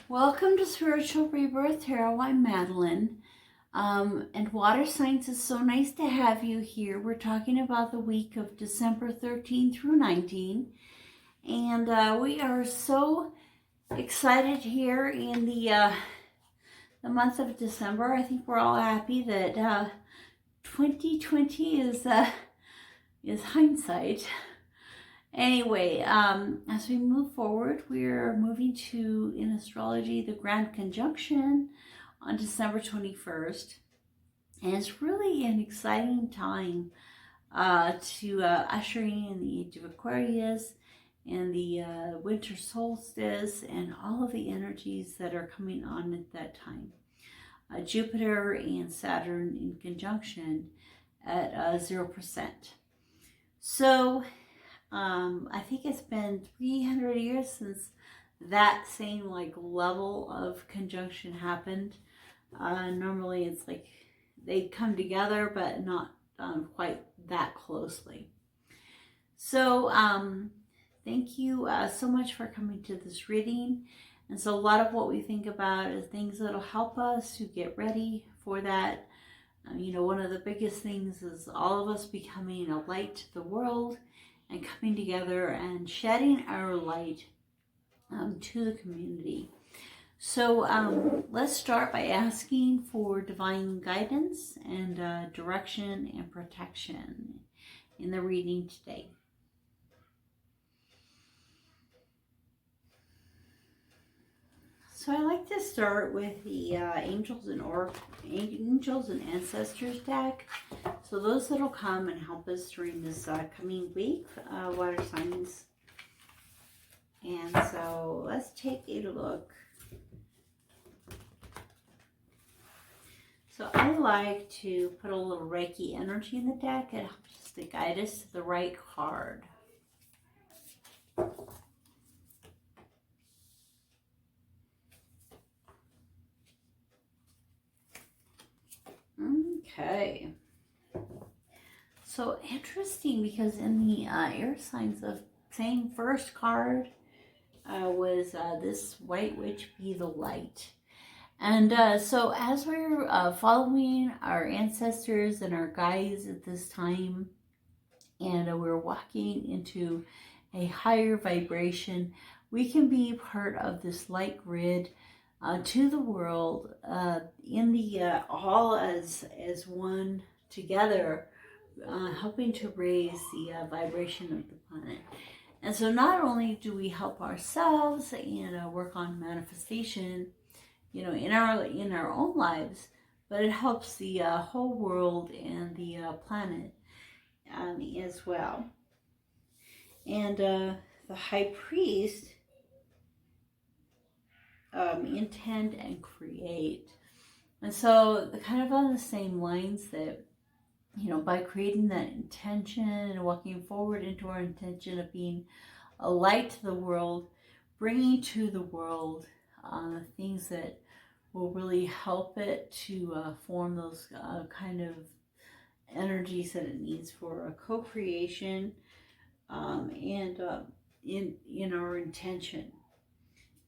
Welcome to Spiritual Rebirth Tarot. I'm Madelyn. And Water Signs, is so nice to have you here. We're talking about the week of December 13 through 19. And we are so excited here in the month of December. I think we're all happy that 2020 is hindsight. Anyway, as we move forward, we're moving to, in astrology, the Grand Conjunction on December 21st. And it's really an exciting time to usher in the age of Aquarius and the winter solstice and all of the energies that are coming on at that time. Jupiter and Saturn in conjunction at 0%. So, I think it's been 300 years since that same level of conjunction happened. Normally it's like they come together, but not quite that closely. So thank you so much for coming to this reading. And so a lot of what we think about is things that'll help us to get ready for that. One of the biggest things is all of us becoming a light to the world and coming together and shedding our light to the community. So let's start by asking for divine guidance and direction and protection in the reading today. So I like to start with the Angels and Ancestors deck. So those that'll come and help us during this coming week, water signs. And so let's take a look. So I like to put a little Reiki energy in the deck. It helps us to guide us to the right card. Okay. So interesting, because in the air signs, the same first card was this White Witch Be the Light. And so as we're following our ancestors and our guides at this time, and we're walking into a higher vibration, we can be part of this light grid to the world in the all as one together, helping to raise the vibration of the planet. And so not only do we help ourselves and work on manifestation, in our own lives, but it helps the whole world and the planet as well. And the High Priest, intend and create. And so kind of on the same lines that, by creating that intention and walking forward into our intention of being a light to the world, bringing to the world things that will really help it to form those kind of energies that it needs for a co-creation and in our intention.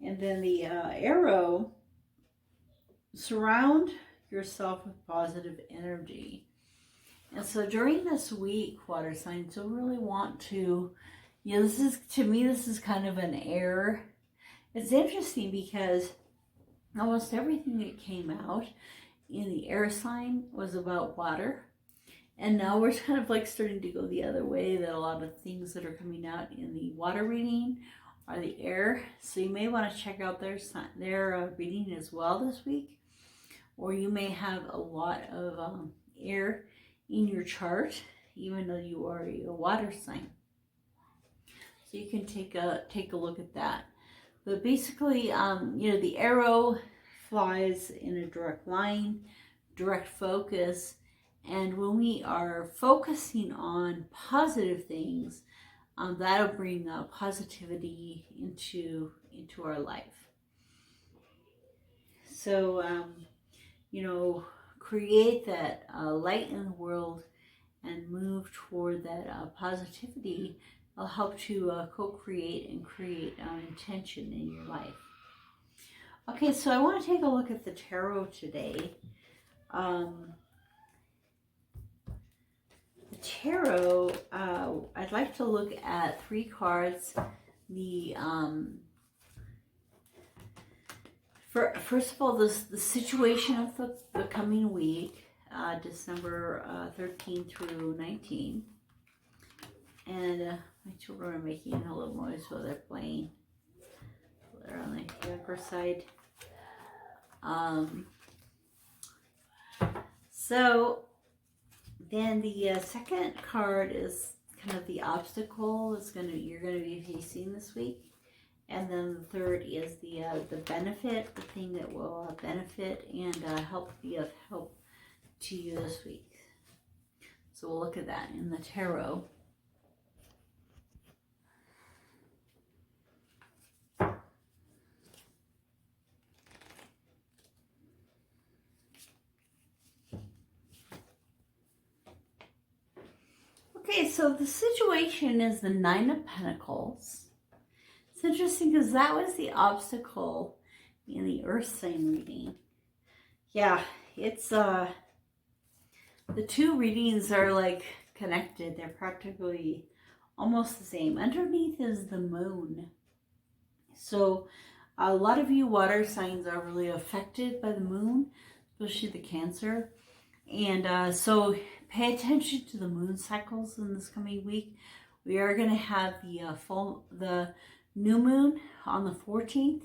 And then the arrow, surround yourself with positive energy. And so during this week, water signs, you'll really want to, this is kind of an air. It's interesting because almost everything that came out in the air sign was about water. And now we're kind of starting to go the other way, that a lot of things that are coming out in the water reading are the air. So you may want to check out their reading as well this week. Or you may have a lot of air in your chart, even though you are a water sign. So you can take a look at that. But basically, the arrow flies in a direct line, direct focus. And when we are focusing on positive things, that'll bring positivity into our life. So, create that light in the world and move toward that positivity. Will help to co-create and create intention in your life. Okay, so I want to take a look at the tarot today. The tarot, I'd like to look at 3 cards. The first of all, the situation of the coming week, December 13 through 19. And my children are making a little noise while they're playing. They're on the younger side. So then the second card is kind of the obstacle you're gonna be facing this week, and then the third is the benefit, the thing that will benefit and be of help to you this week. So we'll look at that in the tarot. Okay, so the situation is the 9 of Pentacles. It's interesting because that was the obstacle in the Earth sign reading. Yeah, it's the 2 readings are like connected. They're practically almost the same. Underneath is the moon. So a lot of you water signs are really affected by the moon, especially the Cancer. And so pay attention to the moon cycles in this coming week. We are going to have the new moon on the 14th.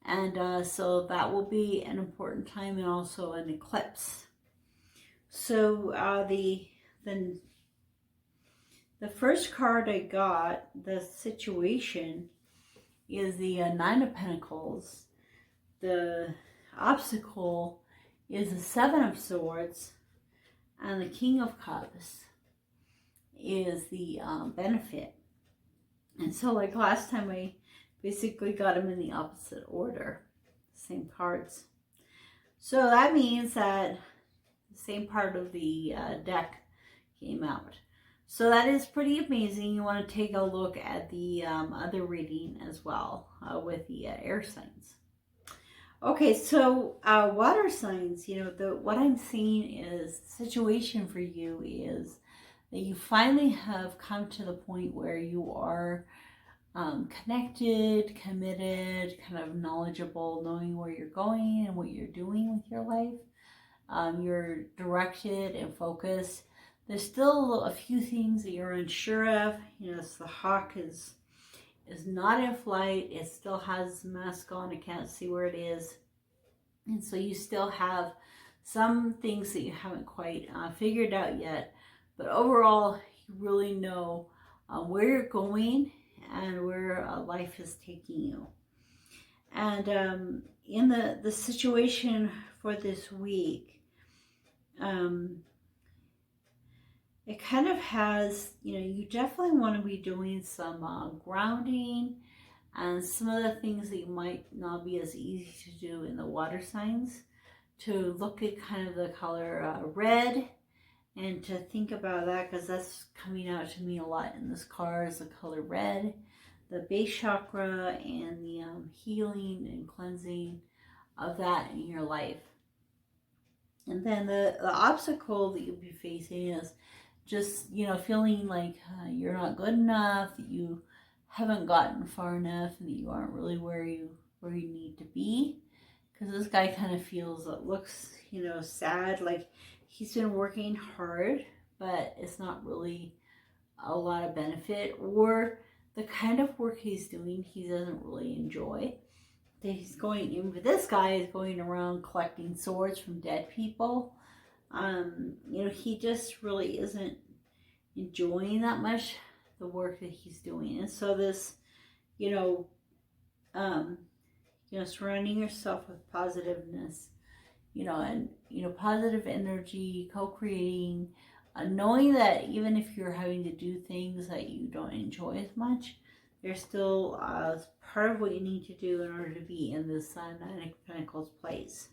And so that will be an important time, and also an eclipse. So the first card I got, the situation, is the 9 of Pentacles. The obstacle is the 7 of Swords, and the King of Cups is the benefit. And so like last time, I basically got them in the opposite order, same cards. So that means that the same part of the deck came out. So that is pretty amazing. You want to take a look at the other reading as well with the air signs. Okay, so water signs, what I'm seeing is the situation for you is that you finally have come to the point where you are connected, committed, kind of knowledgeable, knowing where you're going and what you're doing with your life. You're directed and focused. There's still a few things that you're unsure of. So the hawk is not in flight. It still has the mask on. It can't see where it is. And so you still have some things that you haven't quite figured out yet. But overall, you really know where you're going and where life is taking you. And in the situation for this week, it kind of has, you definitely want to be doing some grounding and some of the things that you might not be as easy to do in the water signs, to look at kind of the color red and to think about that, because that's coming out to me a lot in this card, is the color red, the base chakra, and the healing and cleansing of that in your life. And then the obstacle that you'll be facing is just, feeling like you're not good enough, that you haven't gotten far enough, and that you aren't really where you need to be. Because this guy kind of looks, sad, like he's been working hard, but it's not really a lot of benefit, or the kind of work he's doing he doesn't really enjoy. This guy is going around collecting swords from dead people. He just really isn't enjoying that much the work that he's doing. And so this, surrounding yourself with positiveness, and positive energy, co-creating, knowing that even if you're having to do things that you don't enjoy as much, there's still part of what you need to do in order to be in this 9 of Pentacles place.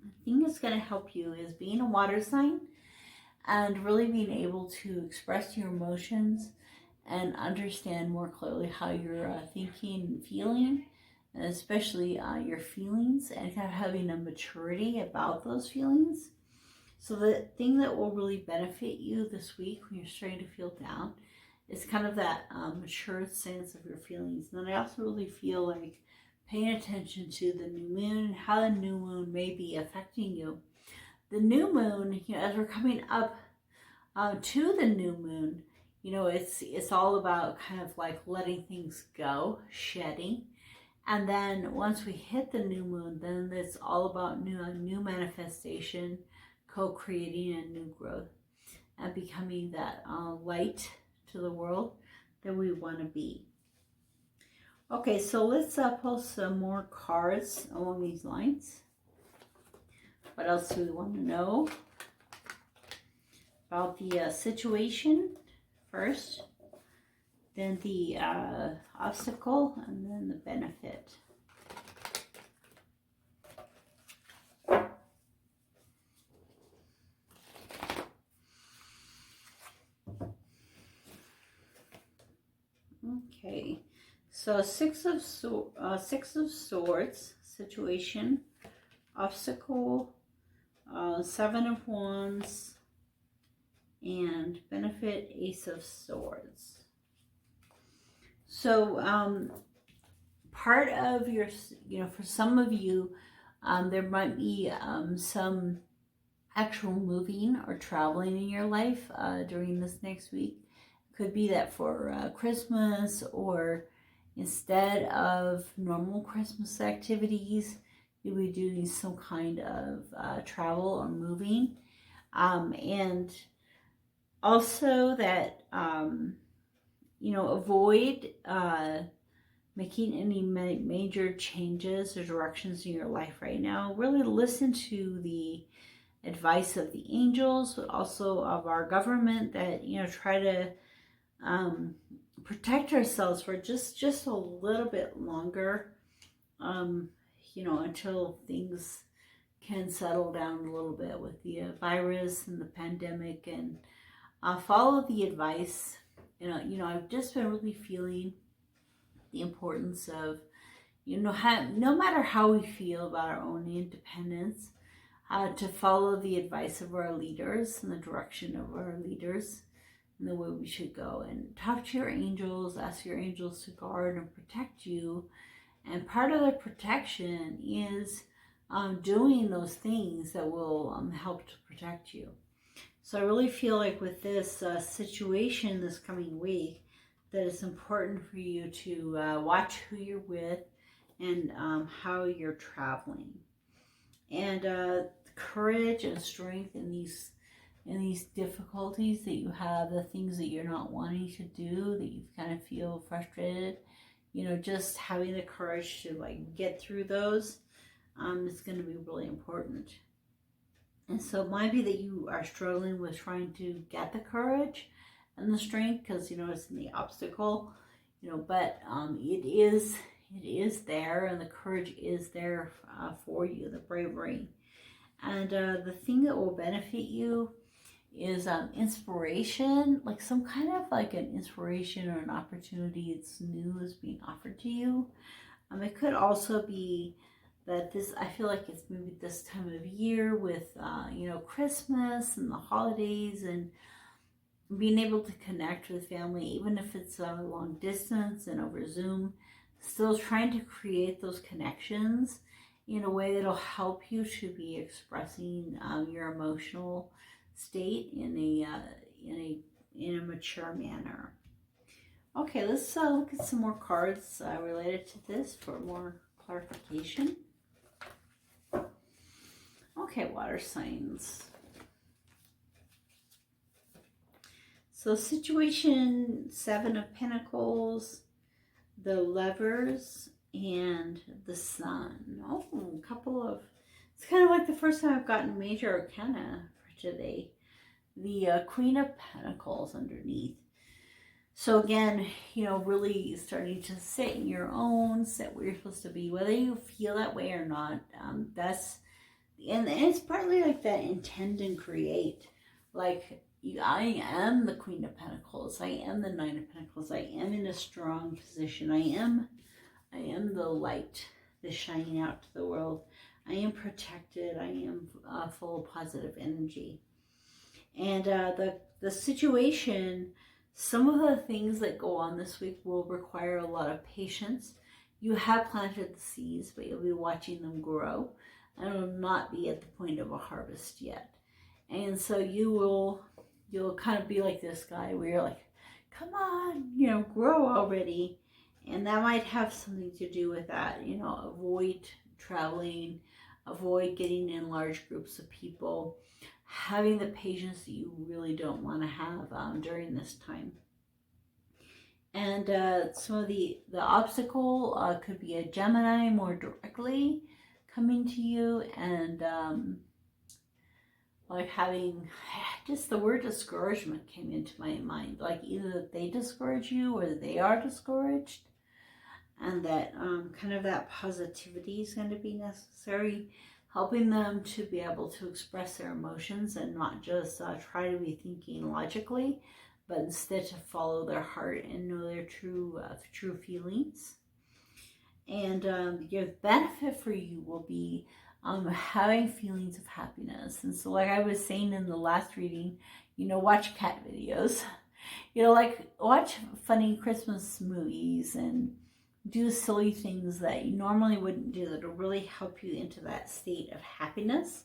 The thing that's going to help you is being a water sign and really being able to express your emotions and understand more clearly how you're thinking and feeling. and especially your feelings, and kind of having a maturity about those feelings. So the thing that will really benefit you this week when you're starting to feel down is kind of that mature sense of your feelings. And then I also really feel like paying attention to the new moon and how the new moon may be affecting you. The new moon, as we're coming up to the new moon, it's all about kind of like letting things go, shedding. And then once we hit the new moon, then it's all about new manifestation, co-creating a new growth, and becoming that light to the world that we want to be. Okay, so let's pull some more cards along these lines. What else do we want to know about the situation first, then the obstacle, and then the benefit. Okay, so Six of Swords situation, obstacle, Seven of Wands, and benefit, Ace of Swords. So part of your, for some of you, there might be some actual moving or traveling in your life during this next week. Could be that for Christmas, or instead of normal Christmas activities, you'll be doing some kind of travel or moving. And also that, avoid making any major changes or directions in your life right now. Really listen to the advice of the angels, but also of our government, that, try to protect ourselves for just a little bit longer, until things can settle down a little bit with the virus and the pandemic, and follow the advice. I've just been really feeling the importance of, no matter how we feel about our own independence, to follow the advice of our leaders and the direction of our leaders and the way we should go, and talk to your angels, ask your angels to guard and protect you. And part of the protection is doing those things that will help to protect you. So I really feel like with this situation this coming week, that it's important for you to watch who you're with and how you're traveling. And courage and strength in these difficulties that you have, the things that you're not wanting to do, that you kind of feel frustrated, just having the courage to get through those is going to be really important. And so it might be that you are struggling with trying to get the courage and the strength, because it's in the obstacle, but it is there, and the courage is there for you, the bravery. And the thing that will benefit you is inspiration, like some kind of an inspiration or an opportunity that's new is being offered to you. It could also be that I feel like it's maybe this time of year with Christmas and the holidays, and being able to connect with family, even if it's a long distance and over Zoom, still trying to create those connections in a way that'll help you to be expressing your emotional state in a mature manner. Okay, let's look at some more cards related to this for more clarification. Okay, water signs. So situation, Seven of Pentacles, the Lovers, and the Sun. Oh, a couple of, it's kind of like the first time I've gotten major arcana for today. The Queen of Pentacles underneath. So again, really starting to sit in your own, set where you're supposed to be, whether you feel that way or not. And it's partly like that intend and create. Like, I am the Queen of Pentacles. I am the Nine of Pentacles. I am in a strong position. I am I am the light, the shining out to the world. I am protected. I am full of positive energy. And the situation, some of the things that go on this week will require a lot of patience. You have planted the seeds, but you'll be watching them grow and will not be at the point of a harvest yet. And so you'll kind of be like this guy where you're like, come on, you know, grow already. And that might have something to do with that, you know, avoid traveling, avoid getting in large groups of people, having the patience that you really don't want to have during this time. And some of the obstacle could be a Gemini more directly coming to you, and like having, just the word discouragement came into my mind, like either that they discourage you or they are discouraged, and that kind of that positivity is going to be necessary, helping them to be able to express their emotions and not just try to be thinking logically, but instead to follow their heart and know their true feelings. And your benefit for you will be having feelings of happiness. And so, like I was saying in the last reading, you know, watch cat videos, you know, like watch funny Christmas movies and do silly things that you normally wouldn't do that will really help you into that state of happiness.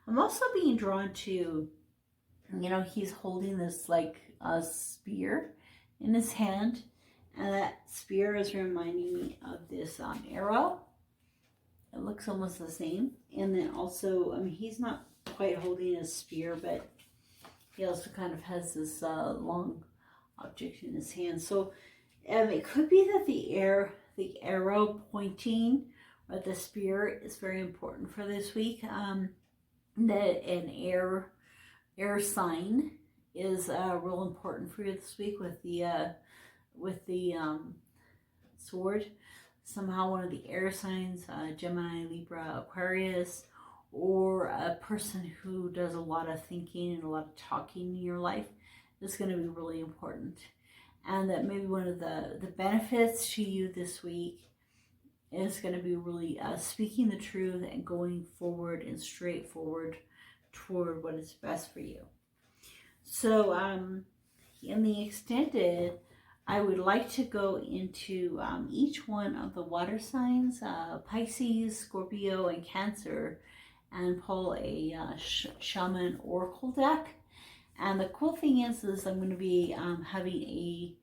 I'm also being drawn to, you know, he's holding this like a spear in his hand, and that spear is reminding me of this arrow. It looks almost the same. And then also, I mean, he's not quite holding a spear, but he also kind of has this long object in his hand. So it could be that the arrow pointing or the spear is very important for this week. That an air sign is real important for you this week with the sword. Somehow one of the air signs, Gemini, Libra, Aquarius, or a person who does a lot of thinking and a lot of talking in your life is going to be really important. And that maybe one of the benefits to you this week is going to be really speaking the truth and going forward and straightforward toward what is best for you. So in the extended, I would like to go into each one of the water signs, Pisces, Scorpio, and Cancer, and pull a shaman oracle deck. And the cool thing is I'm going to be having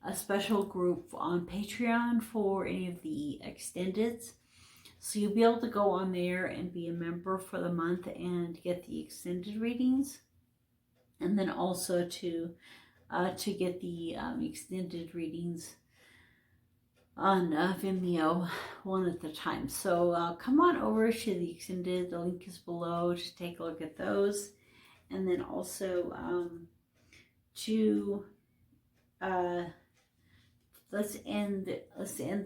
a special group on Patreon for any of the extendeds. So you'll be able to go on there and be a member for the month and get the extended readings. And then also to get the extended readings on Vimeo one at a time. So come on over to the extended. The link is below to take a look at those. And then also let's end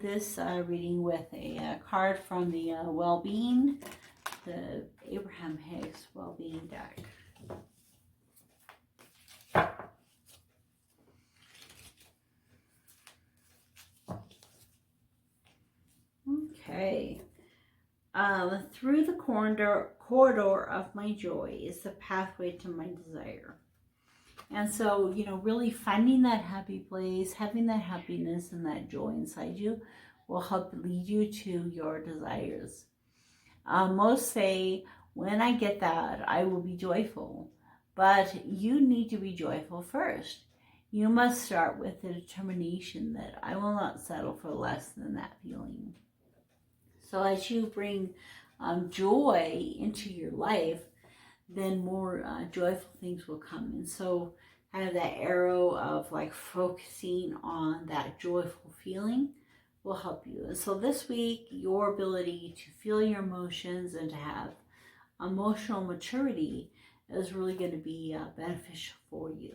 this reading with a card from the Well-Being, the Abraham Hicks Well-Being deck. Okay. Through the corridor of my joy is the pathway to my desire. And so, you know, really finding that happy place, having that happiness and that joy inside you will help lead you to your desires. Most say, when I get that, I will be joyful. But you need to be joyful first. You must start with the determination that I will not settle for less than that feeling. So as you bring joy into your life, then more joyful things will come. And so kind of that arrow of like focusing on that joyful feeling will help you. And so this week, your ability to feel your emotions and to have emotional maturity is really going to be beneficial for you.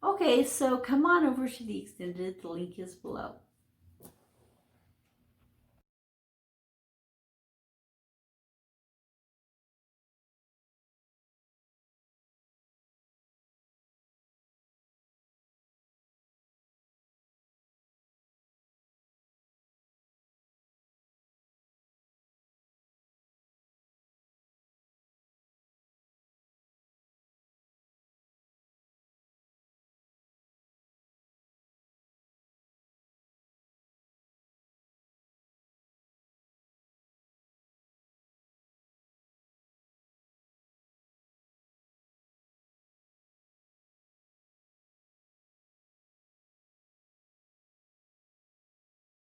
Okay, so come on over to the extended. The link is below.